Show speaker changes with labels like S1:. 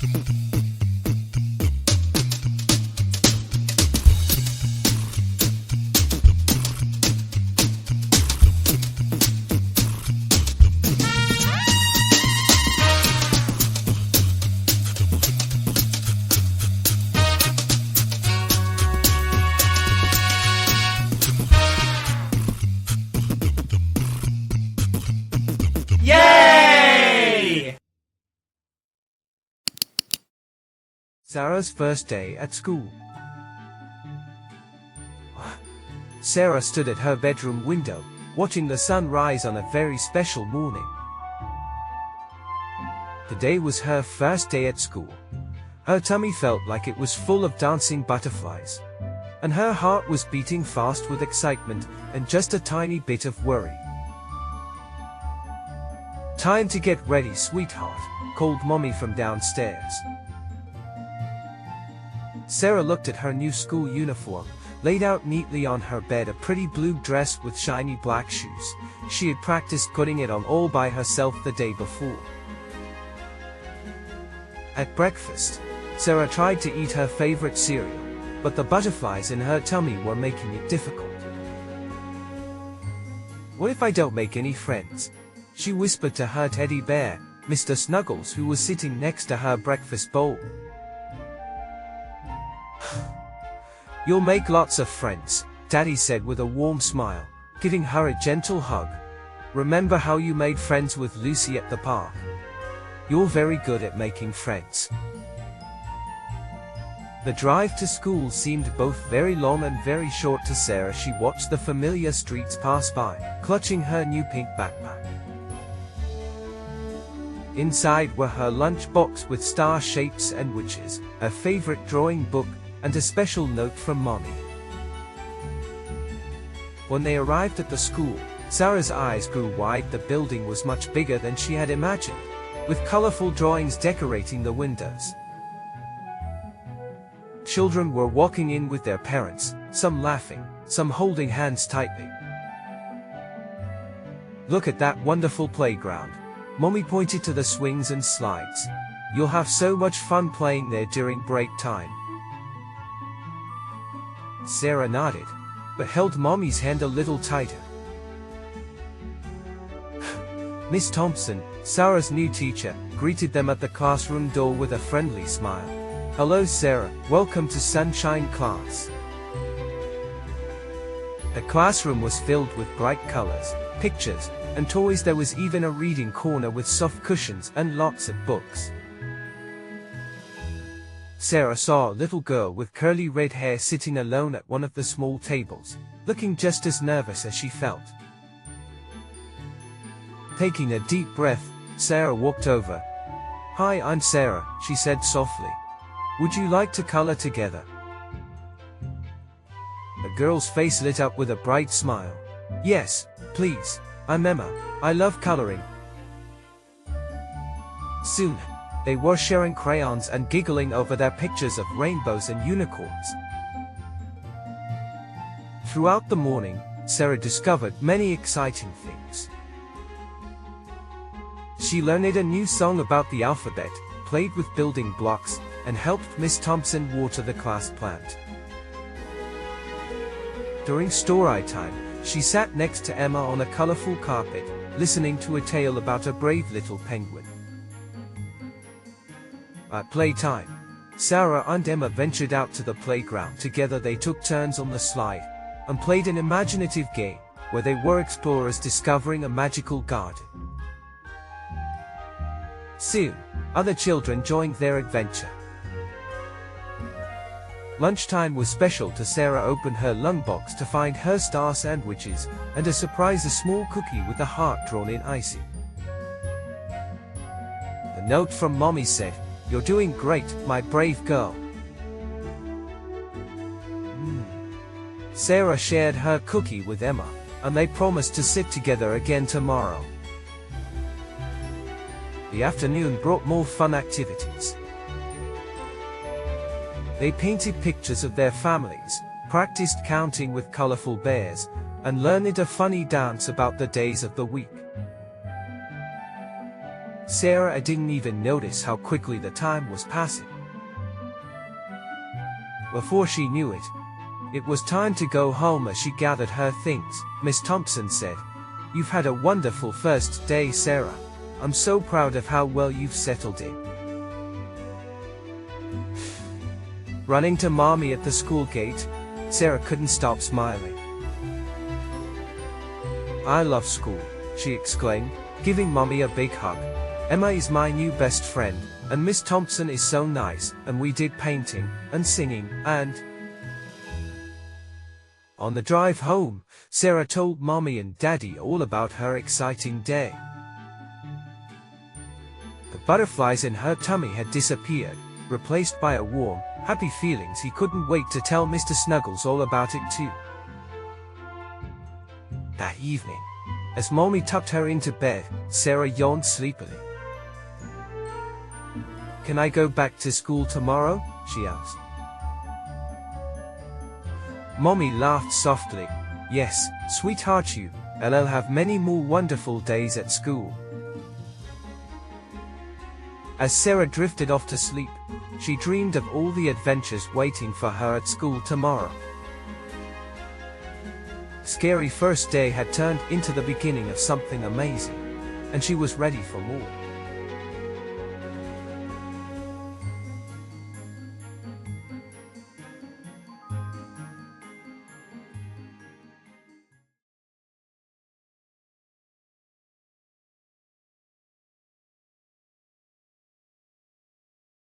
S1: Yay!
S2: Sarah's first day at school. Sarah stood at her bedroom window, watching the sun rise on a very special morning. The day was her first day at school. Her tummy felt like it was full of dancing butterflies, and her heart was beating fast with excitement and just a tiny bit of worry. "Time to get ready, sweetheart," called Mommy from downstairs. Sarah looked at her new school uniform, laid out neatly on her bed, a pretty blue dress with shiny black shoes. She had practiced putting it on all by herself the day before. At breakfast, Sarah tried to eat her favorite cereal, but the butterflies in her tummy were making it difficult. "What if I don't make any friends?" she whispered to her teddy bear, Mr. Snuggles, who was sitting next to her breakfast bowl. "You'll make lots of friends," Daddy said with a warm smile, giving her a gentle hug. "Remember how you made friends with Lucy at the park? You're very good at making friends." The drive to school seemed both very long and very short to Sarah. She watched the familiar streets pass by, clutching her new pink backpack. Inside were her lunchbox with star shapes and witches, her favorite drawing book, and a special note from Mommy. When they arrived at the school, Sarah's eyes grew wide. The building was much bigger than she had imagined, with colorful drawings decorating the windows. Children were walking in with their parents, some laughing, some holding hands tightly. "Look at that wonderful playground." Mommy pointed to the swings and slides. "You'll have so much fun playing there during break time." Sarah nodded, but held Mommy's hand a little tighter. Miss Thompson, Sarah's new teacher, greeted them at the classroom door with a friendly smile. "Hello Sarah, welcome to Sunshine Class." The classroom was filled with bright colors, pictures, and toys. There was even a reading corner with soft cushions and lots of books. Sarah saw a little girl with curly red hair sitting alone at one of the small tables, looking just as nervous as she felt. Taking a deep breath, Sarah walked over. "Hi, I'm Sarah," she said softly. "Would you like to color together?" The girl's face lit up with a bright smile. "Yes, please. I'm Emma. I love coloring." Soon, they were sharing crayons and giggling over their pictures of rainbows and unicorns. Throughout the morning, Sarah discovered many exciting things. She learned a new song about the alphabet, played with building blocks, and helped Miss Thompson water the class plant. During story time, she sat next to Emma on a colorful carpet, listening to a tale about a brave little penguin. At playtime, Sarah and Emma ventured out to the playground. Together they took turns on the slide, and played an imaginative game, where they were explorers discovering a magical garden. Soon, other children joined their adventure. Lunchtime was special to Sarah. Opened her lunchbox to find her star sandwiches, and a surprise, a small cookie with a heart drawn in icing. The note from Mommy said, "You're doing great, my brave girl." Sarah shared her cookie with Emma, and they promised to sit together again tomorrow. The afternoon brought more fun activities. They painted pictures of their families, practiced counting with colorful bears, and learned a funny dance about the days of the week. Sarah didn't even notice how quickly the time was passing. Before she knew it, it was time to go home. As she gathered her things, Miss Thompson said, "You've had a wonderful first day, Sarah. I'm so proud of how well you've settled in." Running to Mommy at the school gate, Sarah couldn't stop smiling. "I love school," she exclaimed, giving Mommy a big hug. "Emma is my new best friend, and Miss Thompson is so nice, and we did painting, and singing, and..." On the drive home, Sarah told Mommy and Daddy all about her exciting day. The butterflies in her tummy had disappeared, replaced by a warm, happy feelings. He couldn't wait to tell Mr. Snuggles all about it too. That evening, as Mommy tucked her into bed, Sarah yawned sleepily. "Can I go back to school tomorrow?" she asked. Mommy laughed softly. "Yes, sweetheart, you'll have many more wonderful days at school." As Sarah drifted off to sleep, she dreamed of all the adventures waiting for her at school tomorrow. Scary first day had turned into the beginning of something amazing, and she was ready for more.